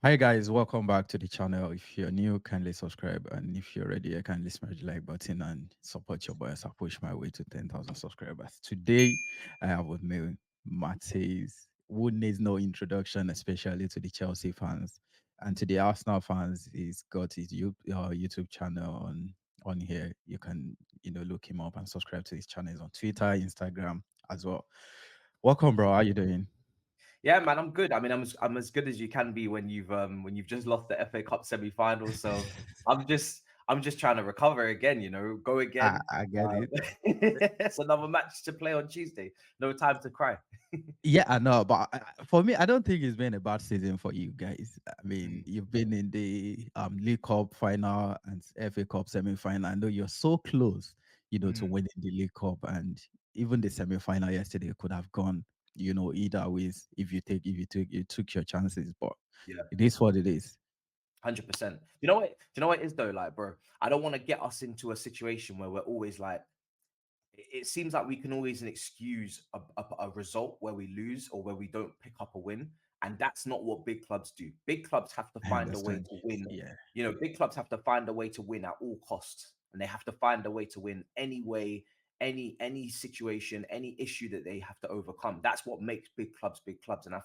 Hi guys, welcome back to the channel. If you're new, kindly subscribe, and if you're already here, kindly smash the like button and support your boy as I push my way to 10,000 subscribers. Today, I have with me Matthias, who needs no introduction, especially to the Chelsea fans and to the Arsenal fans. He's got his YouTube channel on here. You can look him up and subscribe to his channels on Twitter, Instagram as well. Welcome, bro. How you doing? Yeah, man, I'm good. I mean, I'm as good as you can be when you've just lost the FA Cup semi-final. So I'm just trying to recover again. Go I, again. I get it. It's another match to play on Tuesday. No time to cry. Yeah, I know, but for me, I don't think it's been a bad season for you guys. I mean, Mm, you've been in the League Cup final and FA Cup semi-final. I know you're so close, to mm, winning the League Cup, and even the semi-final yesterday could have gone, either ways if you took your chances. But yeah, it is what it is. 100%. You know what it is though, like, bro. I don't want to get us into a situation where we're always like it seems like we can always excuse a result where we lose or where we don't pick up a win. And that's not what big clubs do. Big clubs have to I find a way understand. to win. Yeah. Big clubs have to find a way to win at all costs. And they have to find a way to win any way, any situation, any issue that they have to overcome. That's what makes big clubs big clubs. And I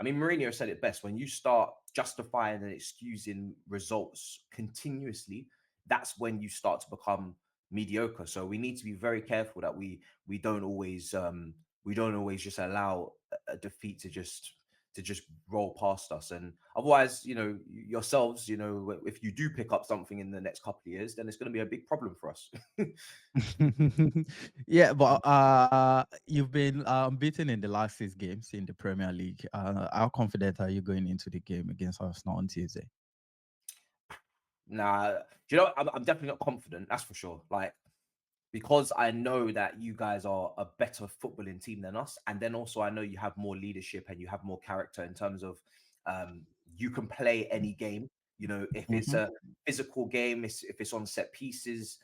mean, Mourinho said it best. When you start justifying and excusing results continuously, that's when you start to become mediocre. So we need to be very careful that we don't always just allow a defeat to just roll past us. And otherwise, yourselves, if you do pick up something in the next couple of years, then it's going to be a big problem for us. Yeah, but you've been beaten in the last 6 games in the Premier League. How confident are you going into the game against Arsenal on Tuesday? Nah, I'm definitely not confident. That's for sure. Like, because I know that you guys are a better footballing team than us, and then also I know you have more leadership and you have more character in terms of you can play any game. If it's Mhm. a physical game, if it's on set pieces,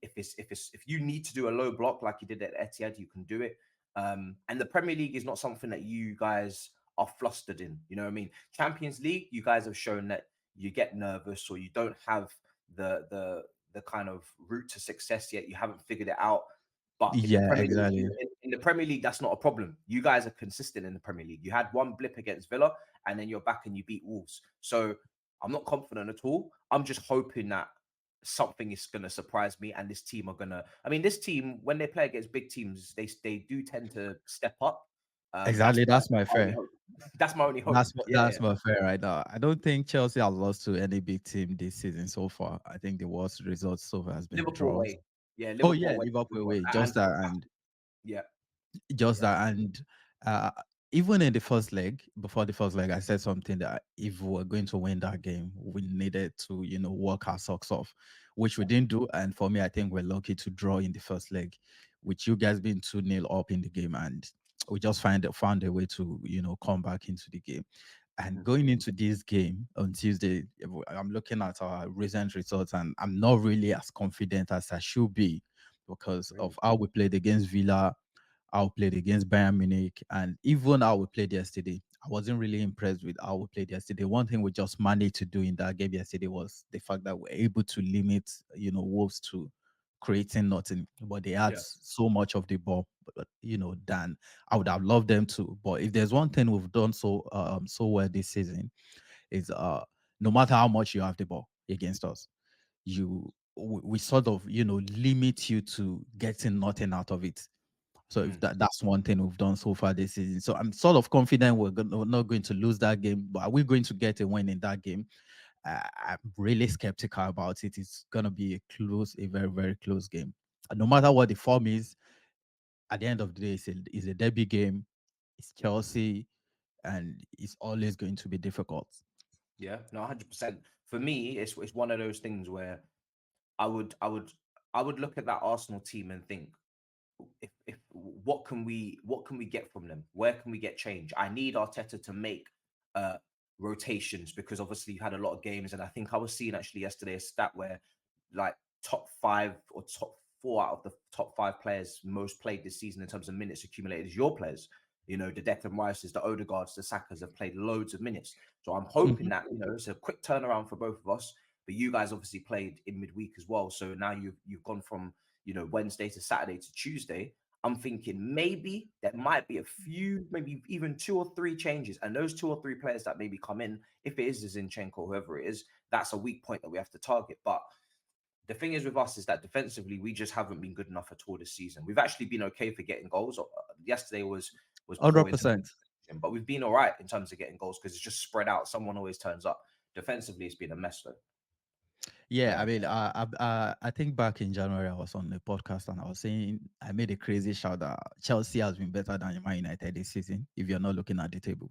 if you need to do a low block like you did at Etihad, you can do it. And the Premier League is not something that you guys are flustered in. You know what I mean? Champions League, you guys have shown that you get nervous or you don't have the kind of route to success yet. You haven't figured it out. But in the Yeah, Premier League, exactly. in the Premier League, that's not a problem. You guys are consistent in the Premier League. You had one blip against Villa, and then you're back and you beat Wolves. So I'm not confident at all. I'm just hoping that something is going to surprise me, and this team are gonna. I mean, this team when they play against big teams, they do tend to step up. That's Exactly. my That's my only fair. hope. That's my only hope. That's my fair right now. I don't think Chelsea has lost to any big team this season so far. I think the worst results so far has been Liverpool draws. away. Yeah, Oh Liverpool yeah, away. Liverpool Good one. away. And yeah, Just yeah. that and uh even in the first leg, before the first leg, I said something that if we were going to win that game, we needed to, work our socks off, which we didn't do. And for me, I think we're lucky to draw in the first leg, with you guys being 2-0 up in the game, and we just found a way to, come back into the game. And Mhm. going into this game on Tuesday, I'm looking at our recent results, and I'm not really as confident as I should be because Really? of how we played against Villa, how we played against Bayern Munich, and even how we played yesterday. I wasn't really impressed with how we played yesterday. One thing we just managed to do in that game yesterday was the fact that we're able to limit, Wolves to creating nothing. But they had Yeah. so much of the ball, than I would have loved them to. But if there's one thing we've done so well this season is no matter how much you have the ball against us, we sort of limit you to getting nothing out of it. So if Mhm. that's one thing we've done so far this season. So I'm sort of confident we're not going to lose that game, but are we going to get a win in that game? I'm really skeptical about it. It's gonna be a very, very close game. And no matter what the form is, at the end of the day, it's a derby game. It's Chelsea, and it's always going to be difficult. Yeah. No, 100%. For me, it's one of those things where I would I would I would look at that Arsenal team and think, if what can we get from them? Where can we get change? I need Arteta to make uh rotations because obviously you had a lot of games, and I think I was seeing actually yesterday a stat where like top five or top four out of the top five players most played this season in terms of minutes accumulated is your players. You know, the Declan Rices, the Odegaards, the Sakas have played loads of minutes. So I'm Mhm. hoping that, you know, it's a quick turnaround for both of us. But you guys obviously played in midweek as well. So now you've gone from, you know, Wednesday to Saturday to Tuesday. I'm thinking maybe there might be a few, maybe even two or three changes. And those two or three players that maybe come in, if it is Zinchenko, whoever it is, that's a weak point that we have to target. But the thing is with us is that defensively we just haven't been good enough at all this season. We've actually been okay for getting goals. Yesterday was poor in terms 100%. of, but we've been all right in terms of getting goals because it's just spread out. Someone always turns up. Defensively, it's been a mess though. Yeah, I Yeah, mean, I think back in January I was on the podcast and I was saying I made a crazy shout that Chelsea has been better than Man United this season. If you're not looking at the table,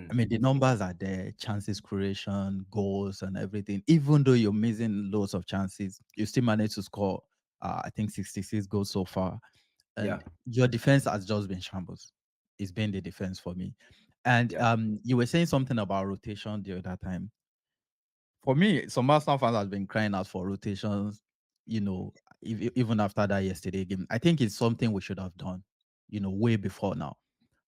I mm, mean, the numbers are there, chances creation, goals, and everything. Even though you're missing loads of chances, you still manage to score. I think 66 goals so far, yeah, and your defense has just been shambles. It's been the defense for me. And yeah, you were saying something about rotation the other time. For me, some Arsenal fans have been crying out for rotations. You know, even after that yesterday game, I think it's something we should have done. You know, way before now.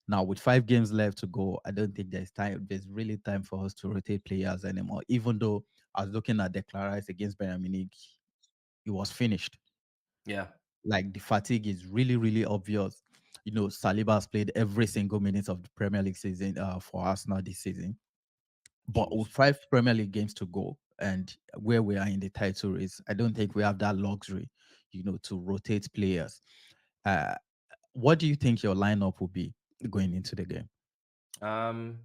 Now, with 5 games left to go, I don't think there's time. There's really time for us to rotate players anymore. Even though I was looking at Declan Rice against Bayern Munich, it was finished. yeah. Like the fatigue is really, really obvious. You know, Saliba has played every single minute of the Premier League season for Arsenal this season. But with Jeez. 5 Premier League games to go and where we are in the title race, I don't think we have that luxury, to rotate players. Uh, what do you think your lineup will be going into the game? Um,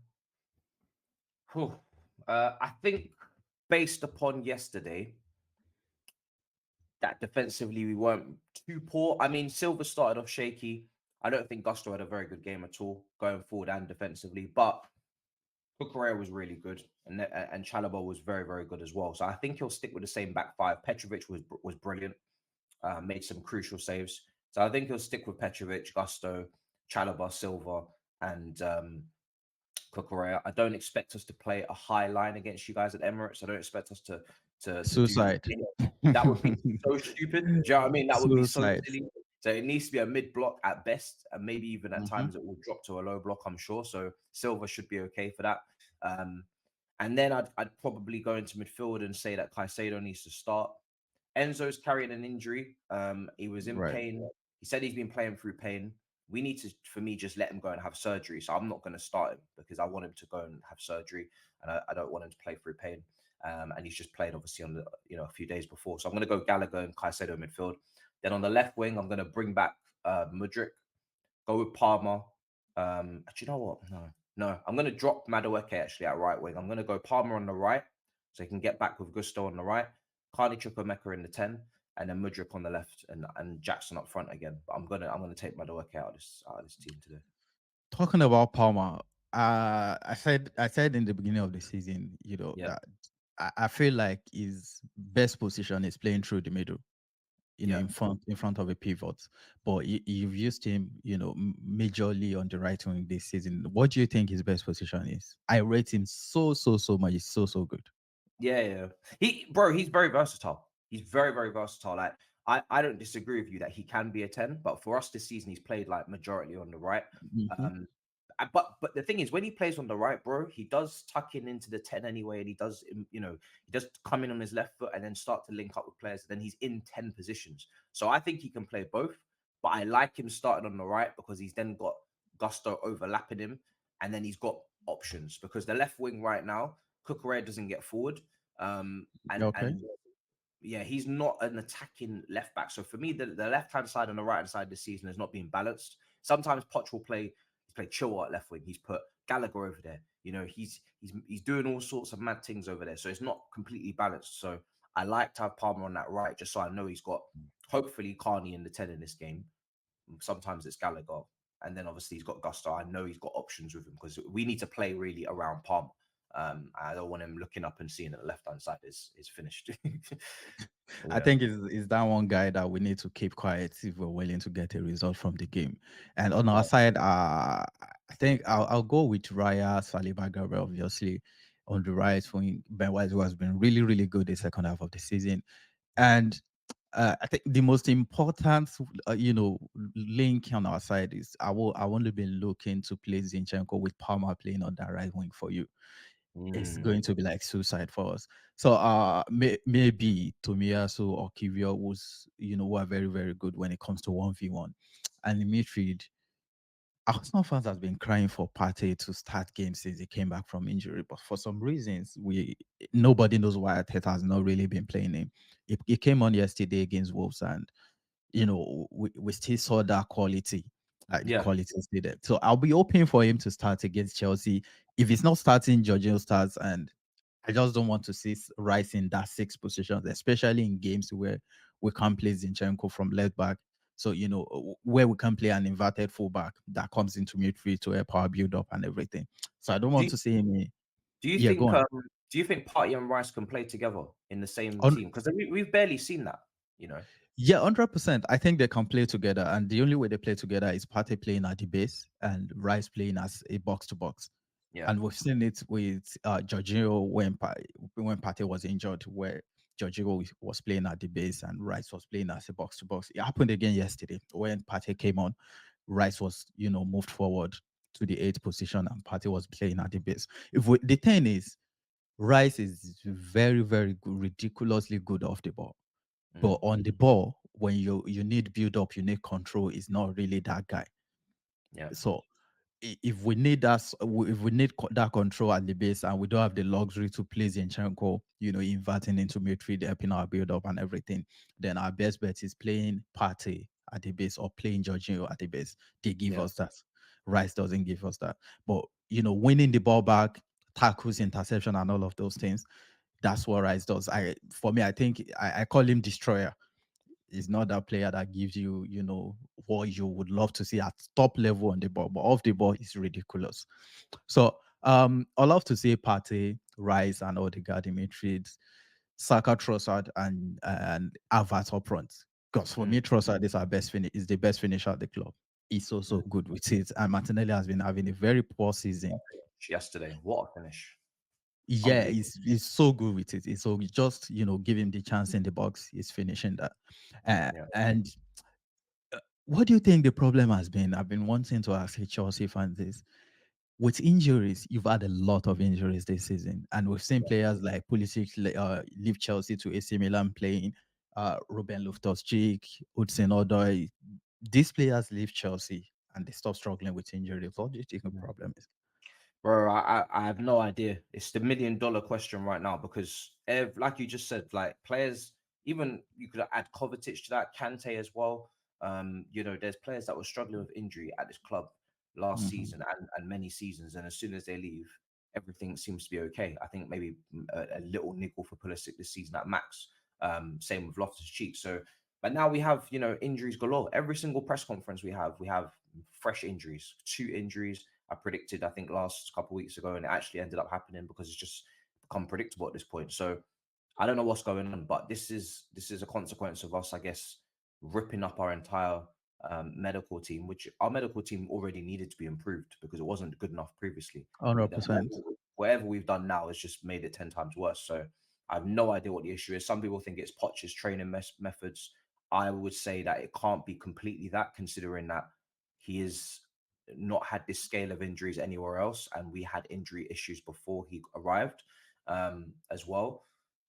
whew. I think based upon yesterday, that defensively we weren't too poor. I mean, Silva started off shaky. I don't think Gusto had a very good game at all going forward and defensively, but Cucurella was really good, and Chalobah was very very good as well. So I think he'll stick with the same back five. Petrovic was brilliant, made some crucial saves. So I think he'll stick with Petrovic, Gusto, Chalobah, Silva, and Cucurella. I don't expect us to play a high line against you guys at Emirates. I don't expect us to do Suicide. that would be so stupid. Do you know what I mean? That would be so Suicide. silly. So it needs to be a mid block at best, and maybe even at Mhm. times it will drop to a low block. I'm sure. So Silva should be okay for that. Um, and then I'd probably go into midfield and say that Caicedo needs to start. Enzo's carrying an injury. He was in Right. pain. He said he's been playing through pain. We need to, for me, just let him go and have surgery. So I'm not going to start him because I want him to go and have surgery, and I don't want him to play through pain. And he's just played obviously on the a few days before. So I'm going to go Gallagher and Caicedo midfield. Then on the left wing, I'm going to bring back Mudryk, go with Palmer. Do you know what? No, I'm going to drop Madueke actually at right wing. I'm going to go Palmer on the right, so he can get back with Gusto on the right. Carney Chukwuemeka in the 10, and then Mudryk on the left, and Jackson up front again. But I'm gonna take Madueke out of this team today. Talking about Palmer, I said in the beginning of the season, Yeah, that I feel like his best position is playing through the middle, yeah. in front of a pivot. But you've used him, majorly on the right wing this season. What do you think his best position is? I rate him so much. He's so good. Yeah, yeah. He's very versatile. He's very, very versatile. Like I don't disagree with you that he can be a 10, but for us this season, he's played like majority on the right. Mhm. Um, but the thing is, when he plays on the right, bro, he does tuck in into the 10 anyway, and he does, he does come in on his left foot and then start to link up with players. And then he's in 10 positions. So I think he can play both. But I like him starting on the right because he's then got Gusto overlapping him, and then he's got options because the left wing right now, Cucurella doesn't get forward. Okay. And yeah, he's not an attacking left back. So for me, the left hand side and the right hand side this season has not been balanced. Sometimes Poch will play. He's played Chilwell at left wing. He's put Gallagher over there. He's doing all sorts of mad things over there. So it's not completely balanced. So I like to have Palmer on that right, just so I know he's got hopefully Carney in the 10 in this game. Sometimes it's Gallagher. And then obviously he's got Gusto. I know he's got options with him because we need to play really around Palmer. I don't want him looking up and seeing that the left hand side is finished. I Yeah, think it's that one guy that we need to keep quiet if we're willing to get a result from the game. And on our yeah, side, I think I'll go with Raya Saliba Gabriel, obviously, on the right wing. Ben White, who has been really, really good the second half of the season. And I think the most important, link on our side is I want to be looking to play Zinchenko with Palmer playing on that right wing for you. It's Mm. going to be like suicide for us. So maybe Tomiyasu or Kivio was who are very very good when it comes to 1v1, and in midfield. Arsenal fans has been crying for Partey to start games since he came back from injury, but for some reasons, we nobody knows why Arteta has not really been playing him. He came on yesterday against Wolves, and we still saw that quality. The Yeah. quality is still there. So I'll be hoping for him to start against Chelsea. If he's not starting, Jorginho starts, and I just don't want to see Rice in that sixth position, especially in games where we can't play Zinchenko from left back. So, where we can play an inverted fullback that comes into midfield to help our build up and everything. So I don't Do want you, to see him. do you Yeah, go think on. do you think Partey and Rice can play together in the same On team? Because we've barely seen that. You know. Yeah, 100%. I think they can play together, and the only way they play together is Partey playing at the base and Rice playing as a box to box. Yeah. And we've seen it with Jorginho when Partey was injured, where Jorginho was playing at the base and Rice was playing as a box to box. It happened again yesterday when Partey came on. Rice was moved forward to the eighth position, and Partey was playing at the base. The thing is, Rice is very very good, ridiculously good off the ball, but Mm. on the ball, when you need build up, you need control, is not really that guy. Yeah. So if we need that, if we need that control at the base, and we don't have the luxury to play Zinchenko, inverting into midfield, helping our build up and everything, then our best bet is playing Partey at the base or playing Jorginho at the base. They give Yeah. us that. Rice doesn't give us that. But winning the ball back, tackles, interception, and all of those things, that's what Rice does. For me, I think I call him destroyer. Is not that player that gives you, what you would love to see at top level on the ball, but off the ball is ridiculous. So I love to see Partey, Rice, and Odegaard in midfield, Saka, Trossard, and Havertz up front. Because for Mm. me, Trossard is our best finish, is the best finisher at the club. He's also Mm. good with it, and Martinelli has been having a very poor season. Yesterday, what a finish! Yeah, Unbelievable. he's so good with it. So we just give him the chance in the box. He's finishing that. Yeah. And what do you think the problem has been? I've been wanting to ask a Chelsea fans this. With injuries, you've had a lot of injuries this season, and we've seen players like Pulisic leave Chelsea to AC Milan playing, Ruben Loftus-Cheek, Hudson-Odoi. These players leave Chelsea and they stop struggling with injuries. What do you think the Yeah. problem is? Bro, I have no idea. It's the $1 million question right now because, like you just said, like players, even you could add Kovacic to that, Kante as well. There's players that were struggling with injury at this club last Mhm. season and many seasons, and as soon as they leave, everything seems to be okay. I think maybe a little nickel for Pulisic this season at max. Same with Loftus Cheek. So, but now we have injuries galore. Every single press conference we have fresh injuries, two injuries I predicted, I think, last couple of weeks ago, and it actually ended up happening because it's just become predictable at this point. So I don't know what's going on, but this is a consequence of us, I guess, ripping up our entire medical team, which our medical team already needed to be improved because it wasn't good enough previously. That 100%. whatever we've done now has just made it 10 times worse. So I have no idea what the issue is. Some people think it's Poch's training methods. I would say that it can't be completely that, considering that he is not had this scale of injuries anywhere else, and we had injury issues before he arrived as well.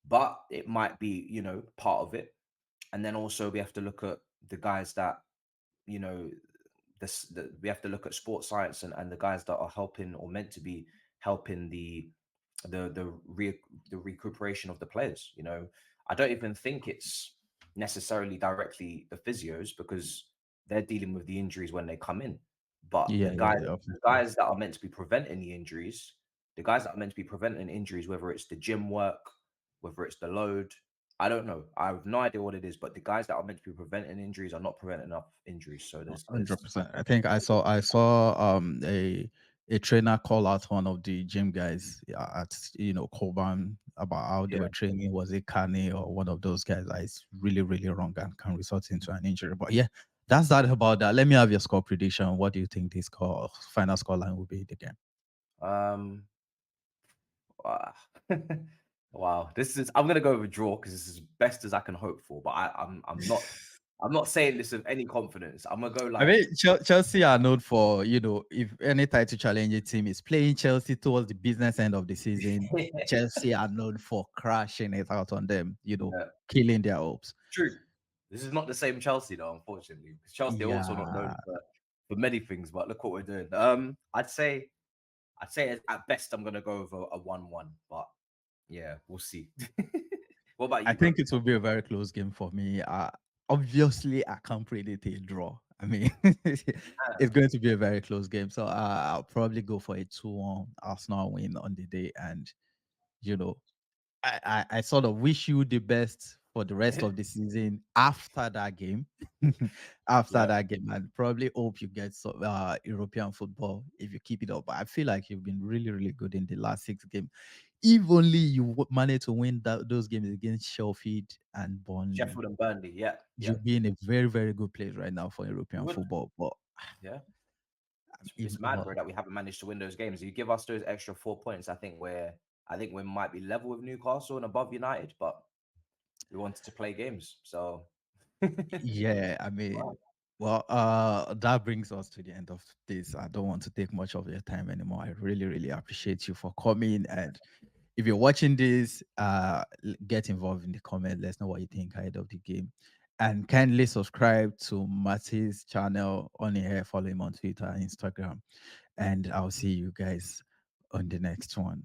But it might be, part of it. And then also we have to look at the guys that, you know, we have to look at sports science and the guys that are helping or meant to be helping the recuperation of the players. I don't even think it's necessarily directly the physios because they're dealing with the injuries when they come in. But Yeah, the yeah, guys, yeah, the obviously. guys that are meant to be preventing the injuries, the guys that are meant to be preventing injuries, whether it's the gym work, whether it's the load, I don't know. I have no idea what it is. But the guys that are meant to be preventing injuries are not preventing enough injuries. So there's 100%. I think I saw a trainer call out one of the gym guys at Coban about how they yeah. were training. Was it Kane or one of those guys that is really really wrong and can result into an injury? But yeah, that's that about that. Let me have your score prediction. What do you think this final score line will be the game? Um. Wow, this is I'm gonna go with a draw because this is best as I can hope for. But I'm not saying this with any confidence. I'm gonna go I like mean, Chelsea are known for, if any title challenging team is playing Chelsea towards the business end of the season, Chelsea are known for crashing it out on them, yeah, killing their hopes. true. This is not the same Chelsea though, unfortunately. Because Chelsea are also not known Yeah, for many things. But look what we're doing. I'd say at best I'm gonna go with a 1-1. But yeah, we'll see. What about I you, bro? think it will be a very close game for me. Obviously, I can't predict a draw. I mean, it's going to be a very close game. So I'll probably go for a 2-1 Arsenal win on the day. And, you know, I sort of wish you the best for the rest of the season after that game. After Yeah, that game, and probably hope you get some European football if you keep it up. But I feel like you've been really, really good in the last 6 games. If only you manage to win those games against Sheffield and Burnley, Sheffield and Burnley. Yeah, yeah. you'll be in a very, very good place right now for We European would. football. But Yeah. if, It's mad, bro, that we haven't managed to win those games. You give us those extra 4 points, I think we might be level with Newcastle and above United, but we wanted to play games. So yeah, I mean, wow. well, that brings us to the end of this. I don't want to take much of your time anymore. I really, really appreciate you for coming. And if you're watching this, get involved in the comment. Let us know what you think ahead of the game. And kindly subscribe to Matty's channel on here. Follow him on Twitter and Instagram. And I'll see you guys on the next one.